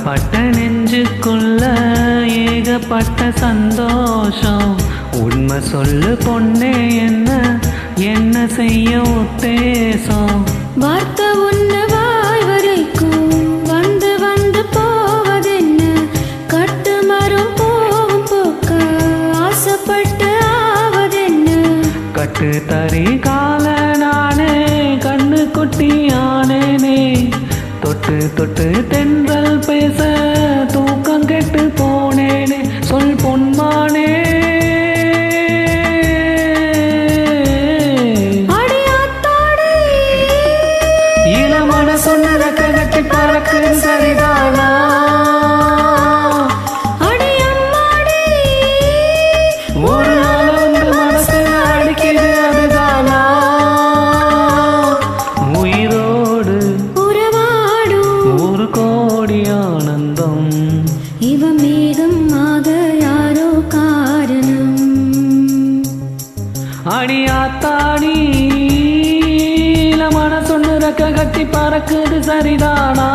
பட்ட நெஞ்சுக்குள்ள ஏகப்பட்ட சந்தோஷம். உண்மை சொல்லு பொண்ணே, என்ன செய்ய உத்தேசம்? வார்த்தை உன்ன வாய் வரைக்கும் வந்து வந்து போவதென்ன? கட்டு மரம் போகும் போக்க ஆசைப்பட்டு ஆவதென்ன? கட்டு தறி கால நானே கண்ணு குட்டி ஆனேனே. தொட்டு தொட்டு தென்றல் பேச தூக்கம் கெட்டு போனேனே. சொல் பொன்மானே. இளமன சொன்னத கட்டி பறக்குது சரிதானா? ஒரு நாள் வந்து மனசு அடிக்குது அதுதானா? உயிரோடு ஒரு கோடி ஆனந்தம். இவ மேகம் ஆக யாரோ காரணம். அடியாத்தாடி மன சொன்னு கட்டி பறக்குது சரிதானா?